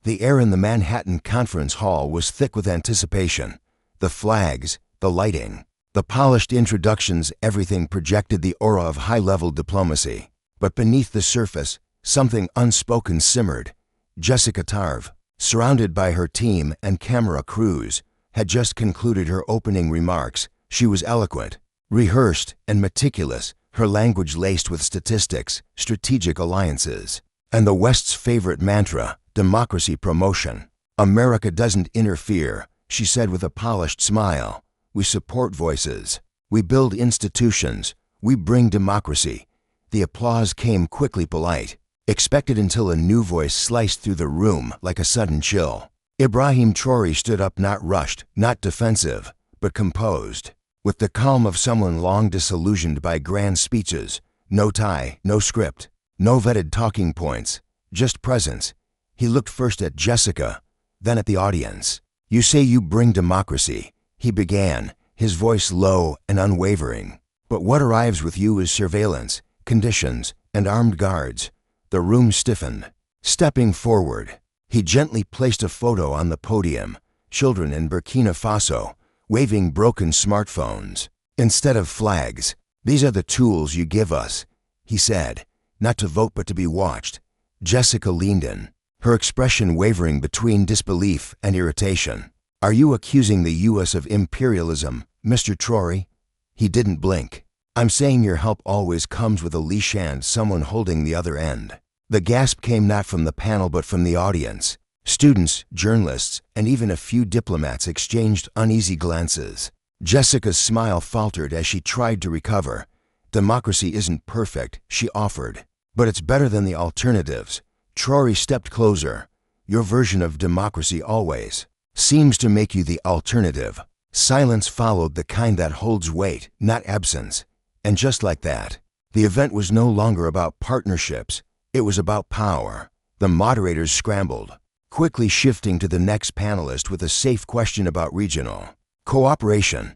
The air in the Manhattan conference hall was thick with anticipation. The flags, the lighting, the polished introductions, everything projected the aura of high-level diplomacy. But beneath the surface, something unspoken simmered. Jessica Tarlov, surrounded by her team and camera crews, had just concluded her opening remarks. She was eloquent, rehearsed, and meticulous, her language laced with statistics, strategic alliances, and the West's favorite mantra, democracy promotion. "America doesn't interfere," she said with a polished smile. "We support voices. We build institutions. We bring democracy." The applause came quickly polite, expected until a new voice sliced through the room like a sudden chill. Ibrahim Traoré stood up, not rushed, not defensive, but composed, with the calm of someone long disillusioned by grand speeches. No tie, no script, no vetted talking points, just presence. He looked first at Jessica, then at the audience. "You say you bring democracy," he began, his voice low and unwavering. "But what arrives with you is surveillance, conditions, and armed guards." The room stiffened. Stepping forward, he gently placed a photo on the podium. Children in Burkina Faso, waving broken smartphones instead of flags. "These are the tools you give us," he said, "not to vote but to be watched." Jessica leaned in, her expression wavering between disbelief and irritation. "Are you accusing the U.S. of imperialism, Mr. Traoré?" He didn't blink. "I'm saying your help always comes with a leash and someone holding the other end." The gasp came not from the panel but from the audience. Students, journalists, and even a few diplomats exchanged uneasy glances. Jessica's smile faltered as she tried to recover. "Democracy isn't perfect," she offered, "but it's better than the alternatives." Traoré stepped closer. "Your version of democracy always seems to make you the alternative." Silence followed, the kind that holds weight, not absence. And just like that, the event was no longer about partnerships. It was about power. The moderators scrambled, quickly shifting to the next panelist with a safe question about regional cooperation.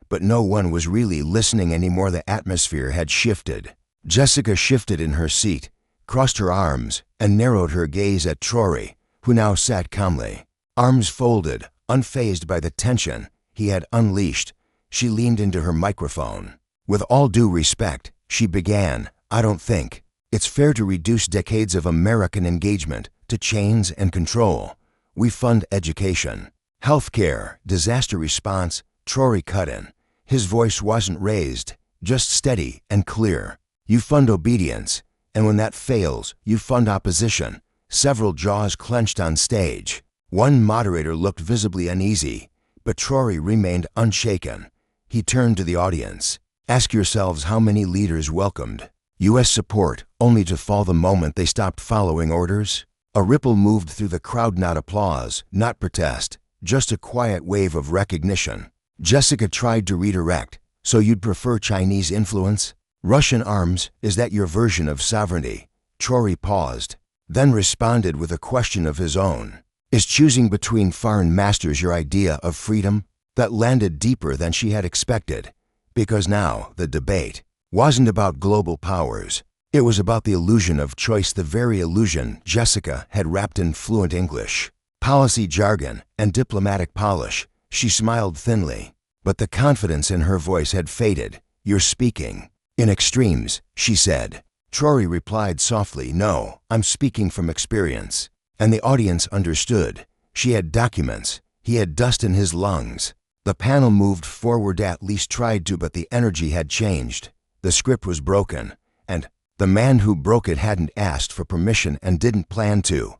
But no one was really listening anymore. The atmosphere had shifted. Jessica shifted in her seat, crossed her arms, and narrowed her gaze at Traoré, who now sat calmly, arms folded, unfazed by the tension he had unleashed. She leaned into her microphone. "With all due respect," she began, "I don't think it's fair to reduce decades of American engagement to chains and control. We fund education, healthcare, disaster response." Traoré cut in. His voice wasn't raised, just steady and clear. "You fund obedience, and when that fails, you fund opposition." Several jaws clenched on stage. One moderator looked visibly uneasy, but Traoré remained unshaken. He turned to the audience. "Ask yourselves how many leaders welcomed U.S. support only to fall the moment they stopped following orders?" A ripple moved through the crowd, not applause, not protest, just a quiet wave of recognition. Jessica tried to redirect. "So you'd prefer Chinese influence? Russian arms, is that your version of sovereignty?" Traoré paused, then responded with a question of his own. "Is choosing between foreign masters your idea of freedom?" That landed deeper than she had expected, because now the debate wasn't about global powers. It was about the illusion of choice, the very illusion Jessica had wrapped in fluent English, policy jargon, and diplomatic polish. She smiled thinly, but the confidence in her voice had faded. "You're speaking in extremes," she said. Traoré replied softly, "No, I'm speaking from experience." And the audience understood. She had documents. He had dust in his lungs. The panel moved forward, at least tried to, but the energy had changed. The script was broken, and the man who broke it hadn't asked for permission and didn't plan to.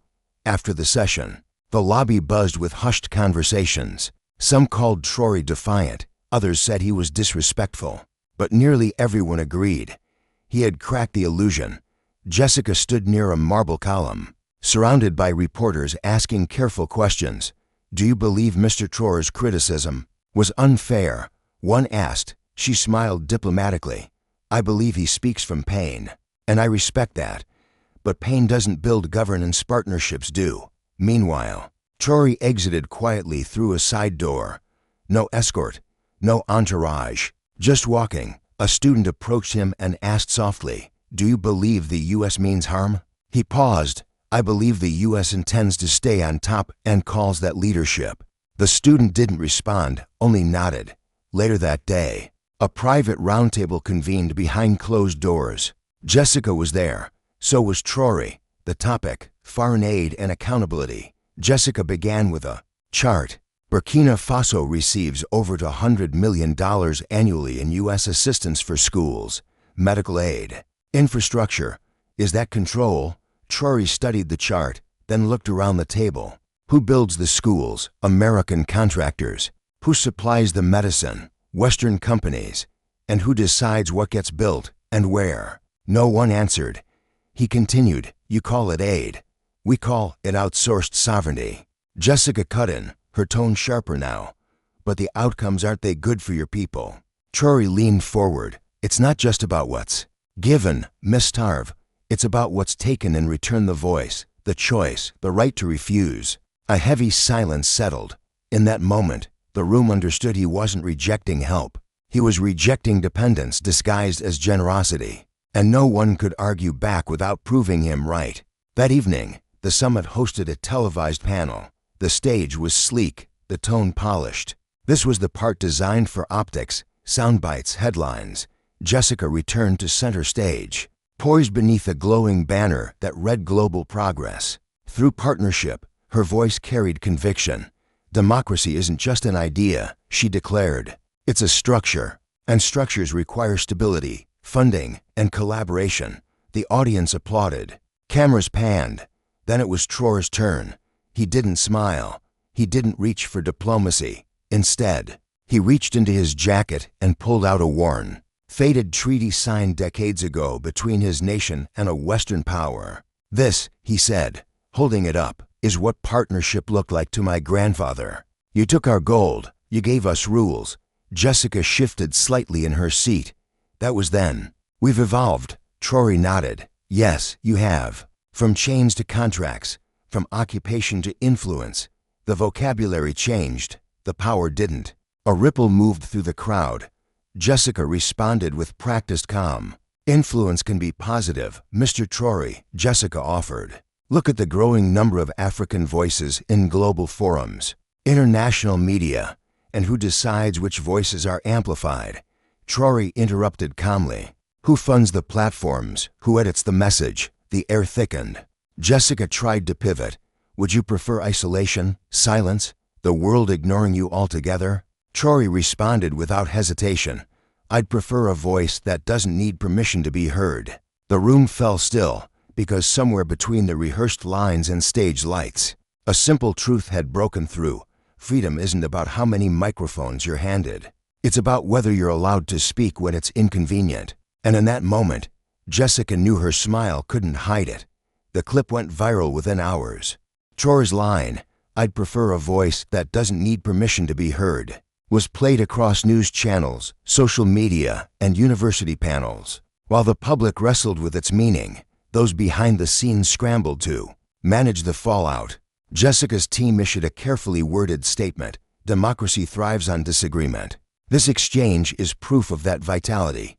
After the session, the lobby buzzed with hushed conversations. Some called Traoré defiant, others said he was disrespectful, but nearly everyone agreed he had cracked the illusion. Jessica stood near a marble column, surrounded by reporters asking careful questions. "Do you believe Mr. Traoré's criticism was unfair?" one asked. She smiled diplomatically. "I believe he speaks from pain, and I respect that. But pain doesn't build governance, partnerships do." Meanwhile, Traoré exited quietly through a side door. No escort, no entourage, just walking. A student approached him and asked softly, "Do you believe the U.S. means harm?" He paused, I believe the U.S. intends to stay on top and calls that leadership. The student didn't respond, only nodded. Later that day, a private roundtable convened behind closed doors. Jessica was there. So was Traoré. The topic, foreign aid and accountability. Jessica began with a chart. Burkina Faso receives over $100 million annually in U.S. assistance for schools, medical aid, infrastructure. Is that control? Traoré studied the chart, then looked around the table. Who builds the schools? American contractors. Who supplies the medicine? Western companies. And who decides what gets built and where? No one answered. He continued, you call it aid. We call it outsourced sovereignty. Jessica cut in, her tone sharper now. But the outcomes, aren't they good for your people? Traoré leaned forward. It's not just about what's given, Miss Tarv. It's about what's taken in return, the voice, the choice, the right to refuse. A heavy silence settled. In that moment, the room understood he wasn't rejecting help. He was rejecting dependence disguised as generosity. And no one could argue back without proving him right. That evening, the summit hosted a televised panel. The stage was sleek, the tone polished. This was the part designed for optics, sound bites, headlines. Jessica returned to center stage, poised beneath a glowing banner that read Global Progress. Through partnership, her voice carried conviction. Democracy isn't just an idea, she declared. It's a structure, and structures require stability, funding, and collaboration. The audience applauded. Cameras panned. Then it was Traoré's turn. He didn't smile. He didn't reach for diplomacy. Instead, he reached into his jacket and pulled out a worn, faded treaty signed decades ago between his nation and a Western power. This, he said, holding it up, is what partnership looked like to my grandfather. You took our gold. You gave us rules. Jessica shifted slightly in her seat. That was then. We've evolved. Traoré nodded. Yes, you have. From chains to contracts, from occupation to influence. The vocabulary changed. The power didn't. A ripple moved through the crowd. Jessica responded with practiced calm. Influence can be positive, Mr. Traoré, Jessica offered. Look at the growing number of African voices in global forums, international media, and who decides which voices are amplified. Traoré interrupted calmly. Who funds the platforms? Who edits the message? The air thickened. Jessica tried to pivot. Would you prefer isolation, silence, the world ignoring you altogether? Traoré responded without hesitation. I'd prefer a voice that doesn't need permission to be heard. The room fell still, because somewhere between the rehearsed lines and stage lights, a simple truth had broken through. Freedom isn't about how many microphones you're handed. It's about whether you're allowed to speak when it's inconvenient. And in that moment, Jessica knew her smile couldn't hide it. The clip went viral within hours. Traoré's line, I'd prefer a voice that doesn't need permission to be heard, was played across news channels, social media, and university panels. While the public wrestled with its meaning, those behind the scenes scrambled to manage the fallout. Jessica's team issued a carefully worded statement. Democracy thrives on disagreement. This exchange is proof of that vitality.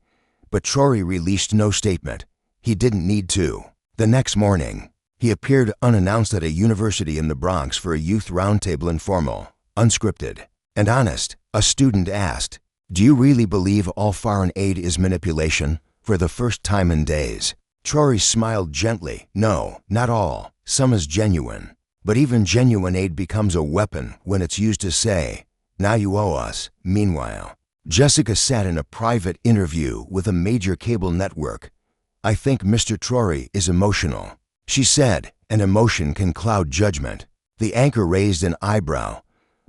But Traoré released no statement. He didn't need to. The next morning, he appeared unannounced at a university in the Bronx for a youth roundtable, informal, unscripted, and honest. A student asked, do you really believe all foreign aid is manipulation? For the first time in days. Traoré smiled gently. No, not all. Some is genuine. But even genuine aid becomes a weapon when it's used to say, now you owe us. Meanwhile, Jessica sat in a private interview with a major cable network. I think Mr. Traoré is emotional, she said, and emotion can cloud judgment. The anchor raised an eyebrow.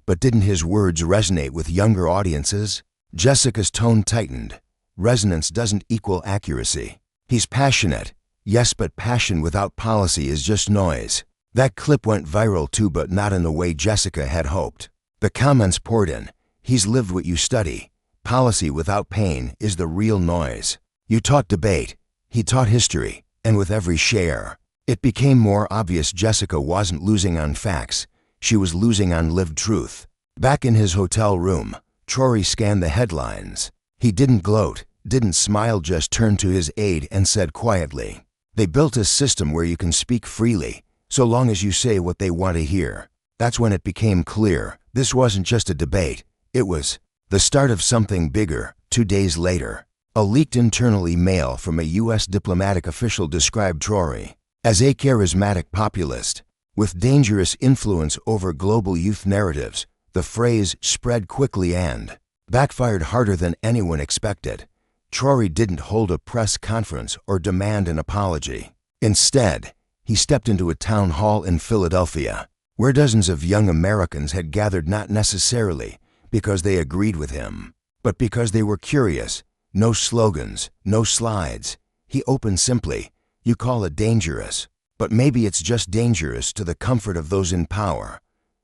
But didn't his words resonate with younger audiences? Jessica's tone tightened. Resonance doesn't equal accuracy. He's passionate. Yes, but passion without policy is just noise. That clip went viral too, but not in the way Jessica had hoped. The comments poured in. He's lived what you study. Policy without pain is the real noise. You taught debate. He taught history. And with every share, it became more obvious Jessica wasn't losing on facts. She was losing on lived truth. Back in his hotel room, Traoré scanned the headlines. He didn't gloat, didn't smile, just turned to his aide and said quietly, they built a system where you can speak freely, so long as you say what they want to hear. That's when it became clear this wasn't just a debate, it was the start of something bigger. 2 days later, a leaked internal email from a U.S. diplomatic official described Traoré as a charismatic populist with dangerous influence over global youth narratives. The phrase spread quickly and backfired harder than anyone expected. Traoré didn't hold a press conference or demand an apology. Instead, he stepped into a town hall in Philadelphia, where dozens of young Americans had gathered not necessarily because they agreed with him, but because they were curious. No slogans, no slides. He opened simply, "You call it dangerous, but maybe it's just dangerous to the comfort of those in power."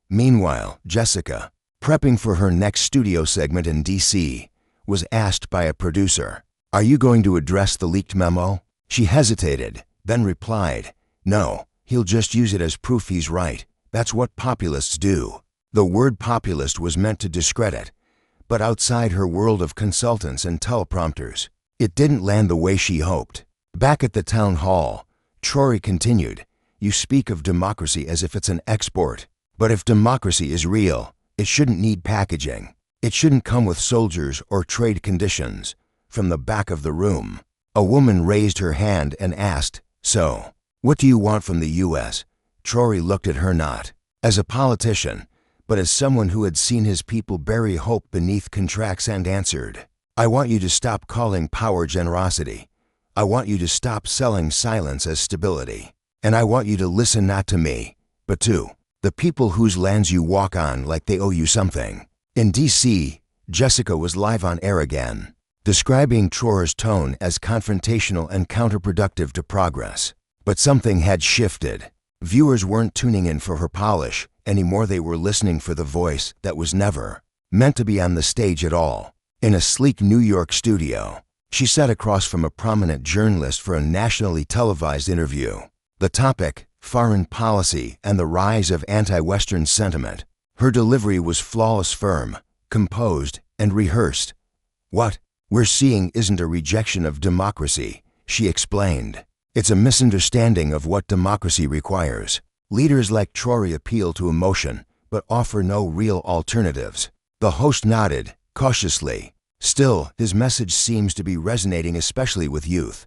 Meanwhile, Jessica, prepping for her next studio segment in D.C., was asked by a producer, "Are you going to address the leaked memo?" She hesitated, then replied, "No, he'll just use it as proof he's right. That's what populists do." The word populist was meant to discredit, but outside her world of consultants and teleprompters, it didn't land the way she hoped. Back at the town hall, Traoré continued, "You speak of democracy as if it's an export. But if democracy is real, it shouldn't need packaging. It shouldn't come with soldiers or trade conditions." From the back of the room, a woman raised her hand and asked, "So, what do you want from the U.S.?" Traoré looked at her not as a politician, but as someone who had seen his people bury hope beneath contracts and answered, "I want you to stop calling power generosity. I want you to stop selling silence as stability. And I want you to listen not to me, but to the people whose lands you walk on like they owe you something." In D.C., Jessica was live on air again, describing Traoré's tone as confrontational and counterproductive to progress. But something had shifted. Viewers weren't tuning in for her polish anymore. They were listening for the voice that was never meant to be on the stage at all. In a sleek New York studio, she sat across from a prominent journalist for a nationally televised interview. The topic, foreign policy and the rise of anti-Western sentiment. Her delivery was flawless, firm, composed, and rehearsed. "What we're seeing isn't a rejection of democracy," she explained. "It's a misunderstanding of what democracy requires." Leaders like Traoré appeal to emotion, but offer no real alternatives. The host nodded, cautiously. Still, his message seems to be resonating, especially with youth.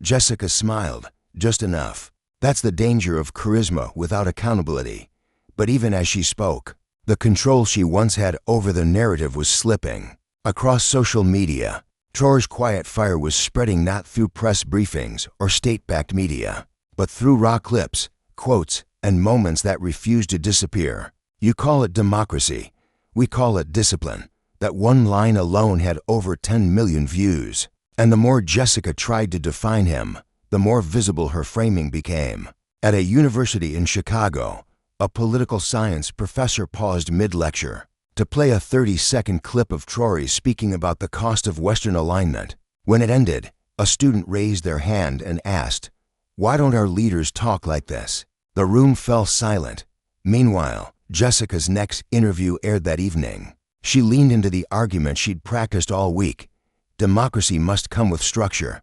Jessica smiled, just enough. That's the danger of charisma without accountability. But even as she spoke, the control she once had over the narrative was slipping. Across social media, Traoré's quiet fire was spreading not through press briefings or state-backed media, but through raw clips, quotes, and moments that refused to disappear. "You call it democracy. We call it discipline." That one line alone had over 10 million views. And the more Jessica tried to define him, the more visible her framing became. At a university in Chicago, a political science professor paused mid-lecture to play a 30-second clip of Traoré speaking about the cost of Western alignment. When it ended, a student raised their hand and asked, "Why don't our leaders talk like this?" The room fell silent. Meanwhile, Jessica's next interview aired that evening. She leaned into the argument she'd practiced all week. Democracy must come with structure.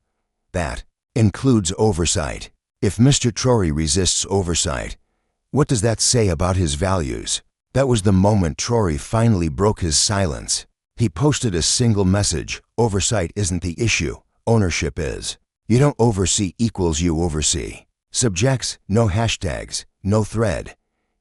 That includes oversight. If Mr. Traoré resists oversight, what does that say about his values? That was the moment Traoré finally broke his silence. He posted a single message: "Oversight isn't the issue, ownership is. You don't oversee equals you oversee." Subjects, no hashtags, no thread.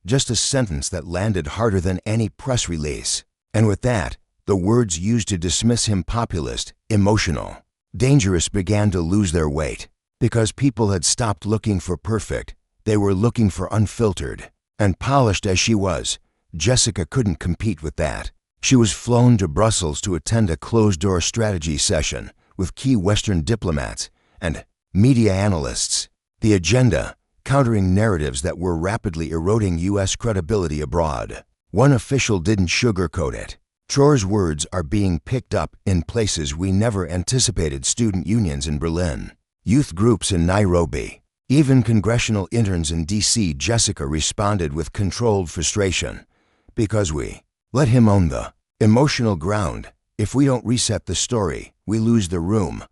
Just a sentence that landed harder than any press release. And with that, the words used to dismiss him, populist, emotional, dangerous, began to lose their weight. Because people had stopped looking for perfect, they were looking for unfiltered. And polished as she was, Jessica couldn't compete with that. She was flown to Brussels to attend a closed-door strategy session with key Western diplomats and media analysts. The agenda, countering narratives that were rapidly eroding U.S. credibility abroad. One official didn't sugarcoat it. "Traoré's words are being picked up in places we never anticipated: student unions in Berlin, youth groups in Nairobi, even congressional interns in D.C." Jessica responded with controlled frustration. "Because we let him own the emotional ground. If we don't reset the story, we lose the room."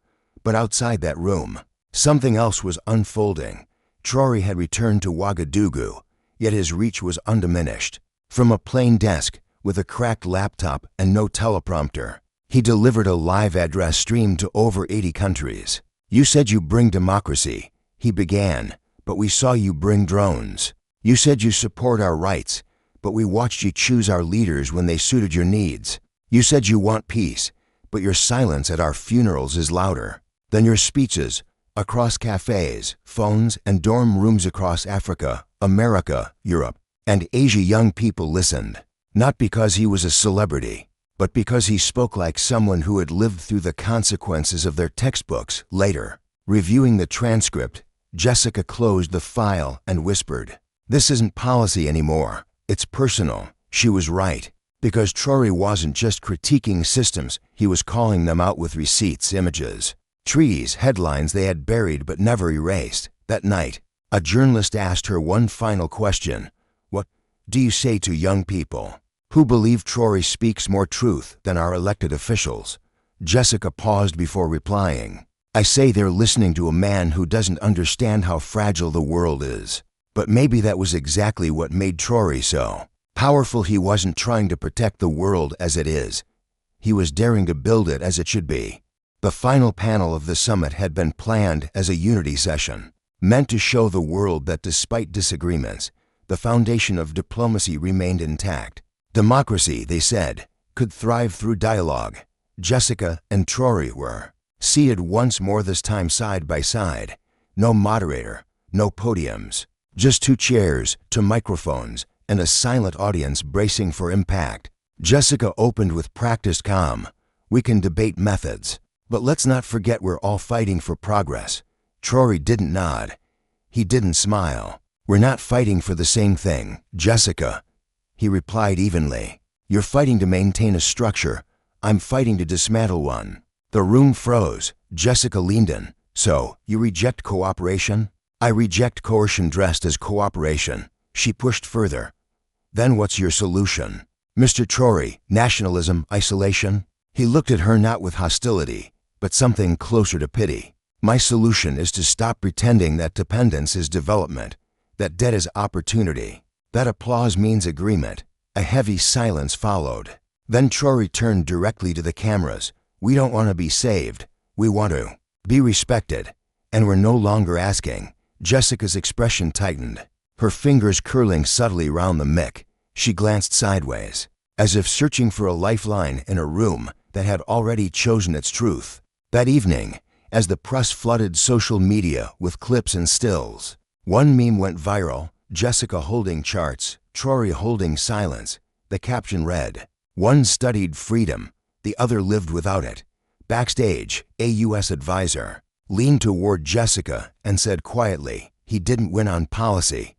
But outside that room, something else was unfolding. Traoré had returned to Ouagadougou, yet his reach was undiminished. From a plain desk, with a cracked laptop and no teleprompter, he delivered a live address stream to over 80 countries. "You said you bring democracy," he began, "but we saw you bring drones. You said you support our rights, but we watched you choose our leaders when they suited your needs. You said you want peace, but your silence at our funerals is louder than your speeches across cafes, phones, and dorm rooms across Africa, America, Europe, and Asia." Young people listened, not because he was a celebrity, but because he spoke like someone who had lived through the consequences of their textbooks. Later, reviewing the transcript, Jessica closed the file and whispered, "This isn't policy anymore. It's personal." She was right, because Traoré wasn't just critiquing systems, he was calling them out with receipts, images, treaties, headlines they had buried but never erased. That night, a journalist asked her one final question: "What do you say to young people who believe Traoré speaks more truth than our elected officials?" Jessica paused before replying. "I say they're listening to a man who doesn't understand how fragile the world is." But maybe that was exactly what made Traoré so powerful. He wasn't trying to protect the world as it is. He was daring to build it as it should be. The final panel of the summit had been planned as a unity session, meant to show the world that despite disagreements, the foundation of diplomacy remained intact. Democracy, they said, could thrive through dialogue. Jessica and Traoré were seated once more, this time side by side. No moderator, no podiums. Just two chairs, two microphones, and a silent audience bracing for impact. Jessica opened with practiced calm. "We can debate methods, but let's not forget we're all fighting for progress." Traoré didn't nod. He didn't smile. "We're not fighting for the same thing, Jessica," he replied evenly. "You're fighting to maintain a structure. I'm fighting to dismantle one." The room froze. Jessica leaned in. "So, you reject cooperation?" "I reject coercion dressed as cooperation." She pushed further. "Then what's your solution, Mr. Traoré? Nationalism, isolation?" He looked at her not with hostility, but something closer to pity. "My solution is to stop pretending that dependence is development, that debt is opportunity." That applause means agreement. A heavy silence followed. Then Traoré turned directly to the cameras. "We don't want to be saved. We want to be respected. And we're no longer asking." Jessica's expression tightened, her fingers curling subtly round the mic. She glanced sideways, as if searching for a lifeline in a room that had already chosen its truth. That evening, as the press flooded social media with clips and stills, one meme went viral: Jessica holding charts, Traoré holding silence. The caption read, "One studied freedom, the other lived without it." Backstage, a U.S. advisor leaned toward Jessica and said quietly, "He didn't win on policy.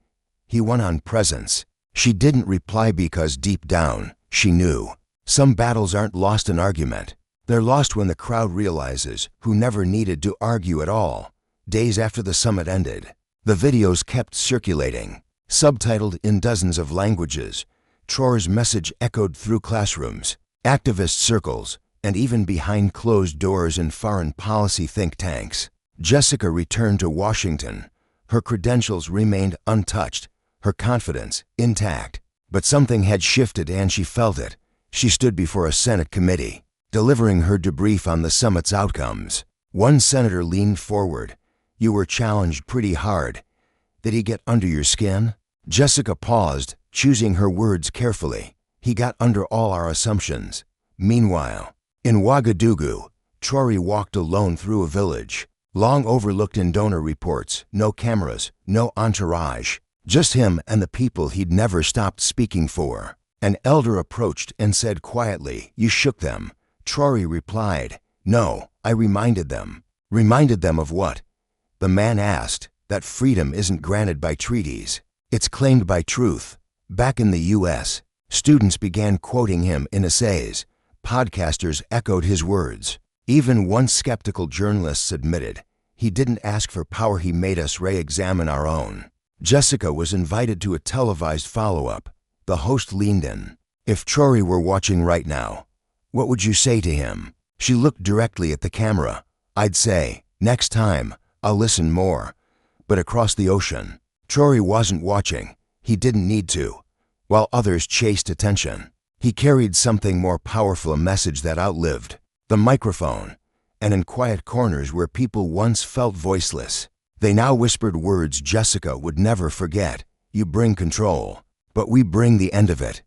He won on presence." She didn't reply because deep down, she knew. Some battles aren't lost in argument. They're lost when the crowd realizes who never needed to argue at all. Days after the summit ended, the videos kept circulating, subtitled in dozens of languages. Traoré's message echoed through classrooms, activist circles, and even behind closed doors in foreign policy think tanks. Jessica returned to Washington. Her credentials remained untouched, her confidence intact. But something had shifted and she felt it. She stood before a Senate committee, delivering her debrief on the summit's outcomes. One senator leaned forward. "You were challenged pretty hard. Did he get under your skin?" Jessica paused, choosing her words carefully. "He got under all our assumptions." Meanwhile, in Ouagadougou, Traoré walked alone through a village, long overlooked in donor reports. No cameras, no entourage, just him and the people he'd never stopped speaking for. An elder approached and said quietly, "You shook them." Traoré replied, "No, I reminded them." "Reminded them of what?" The man asked. "That freedom isn't granted by treaties. It's claimed by truth." Back in the U.S., students began quoting him in essays. Podcasters echoed his words. Even once skeptical journalists admitted, he didn't ask for power, he made us re-examine our own. Jessica was invited to a televised follow-up. The host leaned in. "If Traoré were watching right now, what would you say to him?" She looked directly at the camera. "I'd say, next time, I'll listen more. but across the ocean. Traoré wasn't watching. He didn't need to. While others chased attention, he carried something more powerful, a message that outlived the microphone. And in quiet corners where people once felt voiceless, they now whispered words Jessica would never forget. You bring control, but we bring the end of it.